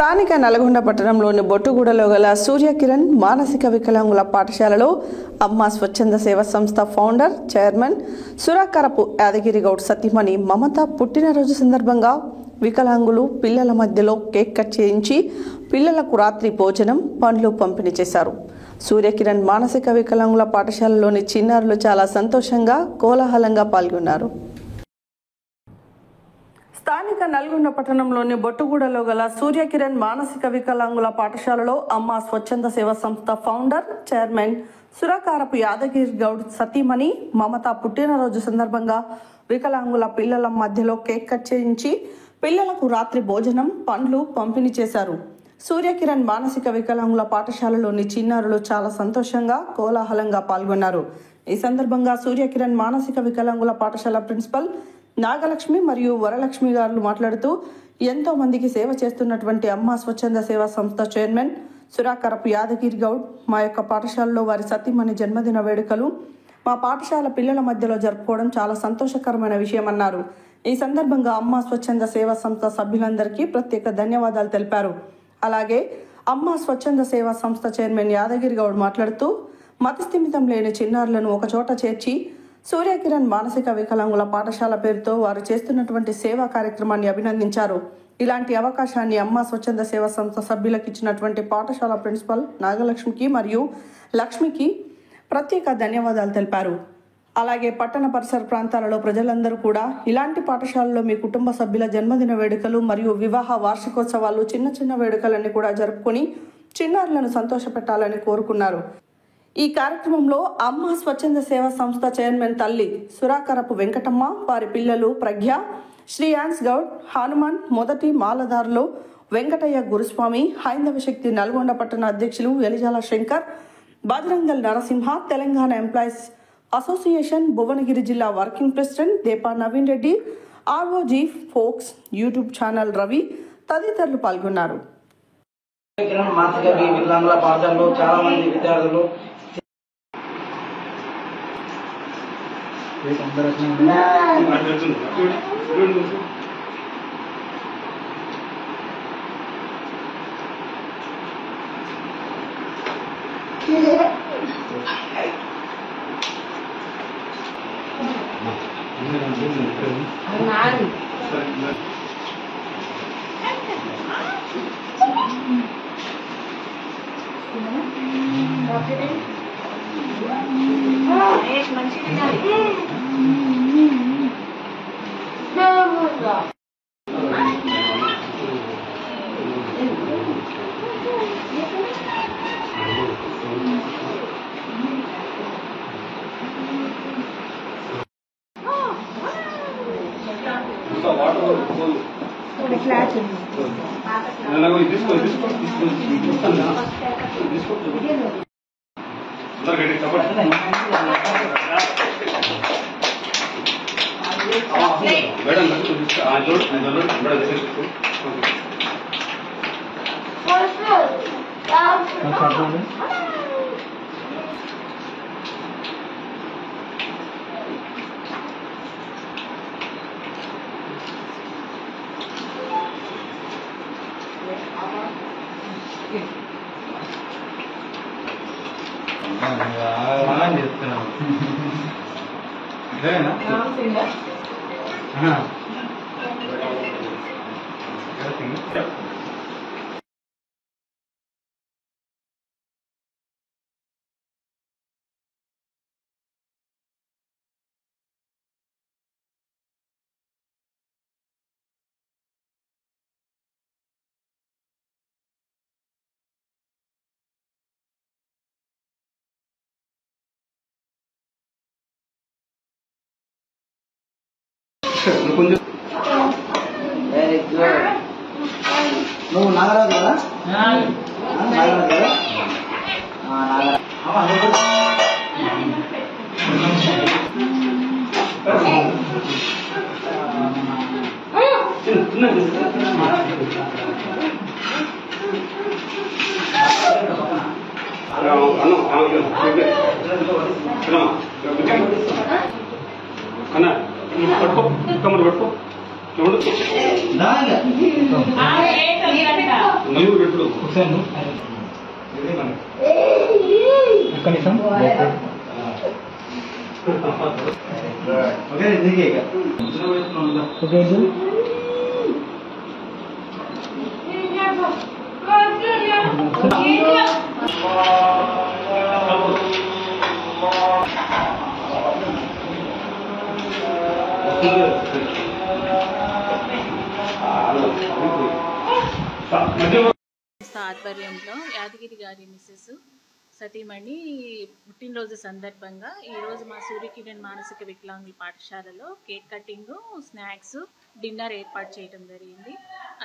స్థానిక నల్గొండ పట్టణంలోని బొట్టుగూడలో గల సూర్యకిరణ్ మానసిక వికలాంగుల పాఠశాలలో అమ్మ స్వచ్ఛంద సేవా సంస్థ ఫౌండర్ చైర్మన్ సురాకరపు యాదగిరి గౌడ్ సతీమణి మమత పుట్టినరోజు సందర్భంగా వికలాంగులు పిల్లల మధ్యలో కేక్ కట్ చేయించి పిల్లలకు రాత్రి భోజనం పండ్లు పంపిణీ చేశారు. సూర్యకిరణ్ మానసిక వికలాంగుల పాఠశాలలోని చిన్నారులు చాలా సంతోషంగా కోలాహలంగా పాల్గొన్నారు. స్థానిక నల్గొండ పట్టణంలోని బొట్టుగూడలో గల సూర్యకిరణ్ మానసిక వికలాంగుల పాఠశాలలో అమ్మ స్వచ్ఛంద సేవా సంస్థ ఫౌండర్ చైర్మన్ సురాకరపు యాదగిరి గౌడ్ సతీమణి మమత పుట్టినరోజు సందర్భంగా వికలాంగుల పిల్లల మధ్యలో కేక్ కట్ చేయించి పిల్లలకు రాత్రి భోజనం పండ్లు పంపిణీ చేశారు. సూర్యకిరణ్ మానసిక వికలాంగుల పాఠశాలలోని చిన్నారులు చాలా సంతోషంగా కోలాహలంగా పాల్గొన్నారు. ఈ సందర్భంగా సూర్యకిరణ్ మానసిక వికలాంగుల పాఠశాల ప్రిన్సిపల్ నాగలక్ష్మి మరియు వరలక్ష్మి గారు మాట్లాడుతూ ఎంతో మందికి సేవ చేస్తున్నటువంటి అమ్మ స్వచ్ఛంద సేవా సంస్థ చైర్మన్ సురాకరపు యాదగిరి గౌడ్ మా యొక్క పాఠశాలలో వారి సతీమణి జన్మదిన వేడుకలు మా పాఠశాల పిల్లల మధ్యలో జరుపుకోవడం చాలా సంతోషకరమైన విషయం అన్నారు. ఈ సందర్భంగా అమ్మ స్వచ్ఛంద సేవా సంస్థ సభ్యులందరికీ ప్రత్యేక ధన్యవాదాలు తెలిపారు. అలాగే అమ్మ స్వచ్ఛంద సేవా సంస్థ చైర్మన్ యాదగిరి గౌడ్ మాట్లాడుతూ మతిస్థిమితం లేని చిన్నారులను ఒకచోట చేర్చి సూర్యకిరణ్ మానసిక వికలాంగుల పాఠశాల పేరుతో వారు చేస్తున్నటువంటి సేవా కార్యక్రమాన్ని అభినందించారు. ఇలాంటి అవకాశాన్ని అమ్మ స్వచ్ఛంద సేవా సంస్థ సభ్యులకు ఇచ్చినటువంటి పాఠశాల ప్రిన్సిపల్ నాగలక్ష్మికి మరియు లక్ష్మికి ప్రత్యేక ధన్యవాదాలు తెలిపారు. అలాగే పట్టణ పరిసర ప్రాంతాలలో ప్రజలందరూ కూడా ఇలాంటి పాఠశాలలో మీ కుటుంబ సభ్యుల జన్మదిన వేడుకలు మరియు వివాహ వార్షికోత్సవాలు చిన్న చిన్న వేడుకలన్నీ కూడా జరుపుకొని చిన్నారులను సంతోషపెట్టాలని కోరుకున్నారు. ఈ కార్యక్రమంలో అమ్మ స్వచ్ఛంద సేవా సంస్థ చైర్మన్ తల్లి సురాకరపు వెంకటమ్మ, వారి పిల్లలు ప్రజ్ఞ, శ్రీయాన్స్ గౌడ్, హనుమాన్, మొదటి మాలదారులు వెంకటయ్య గురుస్వామి, హైందవ శక్తి నల్గొండ పట్టణ అధ్యక్షులు ఎలిజాల శంకర్, బజరంగల్ నరసింహ, తెలంగాణ ఎంప్లాయీస్ అసోసియేషన్ భువనగిరి జిల్లా working president Depa Naveen Reddy, ROG folks YouTube channel Ravi తదితరులు పాల్గొన్నారు. మానసిక వికలాంగుల పాఠశాలలో చాలా మంది విద్యార్థులు వెరీ గుడ్. నువ్వు నాగరాజు కదా? నాగరాజు కదా? అన్న పట్టుకో కమ్మలు పట్టుకో చూడు నలుగురు ఎప్పుడు ఆధ్వర్యంలో యాదగిరి గారి మిస్సెస్ సతీమణి పుట్టినరోజు సందర్భంగా ఈరోజు మా సూర్యకిరణ్ మానసిక వికలాంగుల పాఠశాలలో కేక్ కటింగ్, స్నాక్స్, డిన్నర్ ఏర్పాటు చేయడం జరిగింది.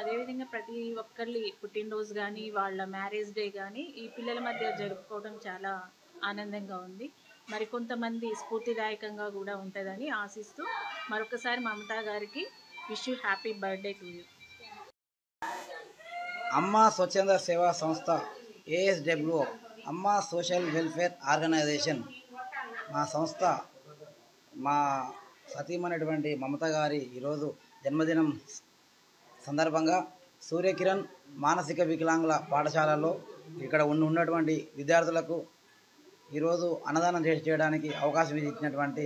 అదేవిధంగా ప్రతి ఒక్కరి పుట్టినరోజు కానీ వాళ్ళ మ్యారేజ్ డే కానీ ఈ పిల్లల మధ్య జరుపుకోవడం చాలా ఆనందంగా ఉంది. మరి కొంతమంది స్ఫూర్తిదాయకంగా కూడా ఉంటుందని ఆశిస్తూ మరొకసారి మమతా గారికి wish you happy birthday to you. అమ్మా స్వచ్ఛంద సేవా సంస్థ ASWO అమ్మా సోషల్ వెల్ఫేర్ ఆర్గనైజేషన్ మా సంస్థ మా సతీమణిటువంటి మమత గారి ఈరోజు జన్మదినం సందర్భంగా సూర్యకిరణ్ మానసిక వికలాంగుల పాఠశాలలో ఇక్కడ ఉన్నటువంటి విద్యార్థులకు ఈరోజు అన్నదానం చేయడానికి అవకాశం ఇచ్చినటువంటి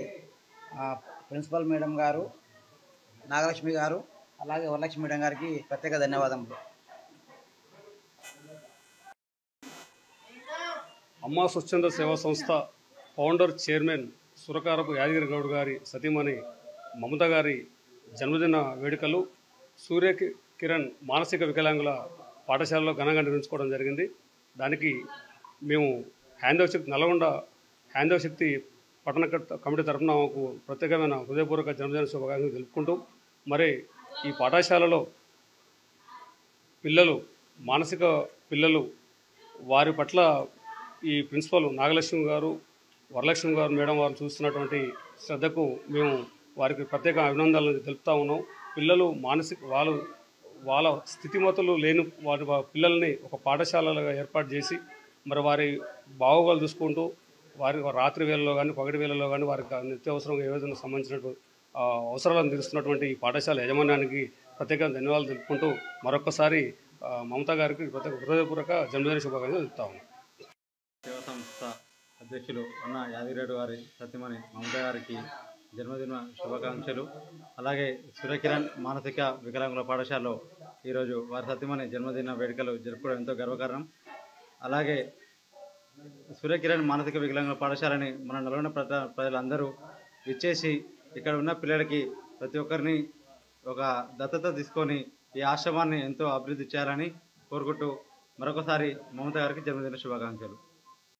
ప్రిన్సిపల్ మేడం గారు, నాగలక్ష్మి గారు, అలాగే వరలక్ష్మి మేడం గారికి ప్రత్యేక ధన్యవాదములు. అమ్మా స్వచ్ఛంద సేవా సంస్థ ఫౌండర్ చైర్మన్ సురకారపు యాదగిరి గౌడ్ గారి సతీమణి మమత గారి జన్మదిన వేడుకలు సూర్యకిరణ్ మానసిక వికలాంగుల పాఠశాలలో ఘనంగా నిర్వహించుకోవడం జరిగింది. దానికి మేము నల్గొండ హ్యాందవ శక్తి పట్టణ కమిటీ తరఫున మాకు ప్రత్యేకమైన హృదయపూర్వక జన్మదిన శుభాకాంక్షలు తెలుపుకుంటూ, మరి ఈ పాఠశాలలో మానసిక పిల్లలు వారి పట్ల ఈ ప్రిన్సిపల్ నాగలక్ష్మి గారు, వరలక్ష్మి గారు మేడం వారు చూస్తున్నటువంటి శ్రద్ధకు మేము వారికి ప్రత్యేక అభినందనలు తెలుపుతా ఉన్నాం. పిల్లలు వాళ్ళ స్థితిమతులు లేని వారి పిల్లల్ని ఒక పాఠశాలలుగా ఏర్పాటు చేసి మరి వారి బాగోగులు చూసుకుంటూ వారి రాత్రి వేళలో కానీ పగటి వేళలో కానీ వారికి నిత్యావసరంగా ఏదైనా సంబంధించినటువంటి అవసరాలను తీరుస్తున్నటువంటి ఈ పాఠశాల యాజమాన్యానికి ప్రత్యేక ధన్యవాదాలు తెలుపుకుంటూ మరొకసారి మమతా గారికి ప్రత్యేక హృదయపూర్వక జన్మదిన శుభాకాంక్షలు తెలుపుతా ఉన్నాం. సేవా సంస్థ అధ్యక్షులు అన్న యాదగిరెడ్డి గారి సతీమణి మమత గారికి జన్మదిన శుభాకాంక్షలు. అలాగే సూర్యకిరణ్ మానసిక వికలాంగుల పాఠశాలలో ఈరోజు వారి సతీమణి జన్మదిన వేడుకలు జరుపుకోవడం ఎంతో గర్వకారణం. అలాగే సూర్యకిరణ్ మానసిక వికలాంగుల పాఠశాలని మన నల్గొండ ప్రజలందరూ విచ్చేసి ఇక్కడ ఉన్న పిల్లలకి ప్రతి ఒక్కరిని ఒక దత్తత తీసుకొని ఈ ఆశ్రమాన్ని ఎంతో అభివృద్ధి చేయాలని కోరుకుంటూ మరొకసారి మమత గారికి జన్మదిన శుభాకాంక్షలు.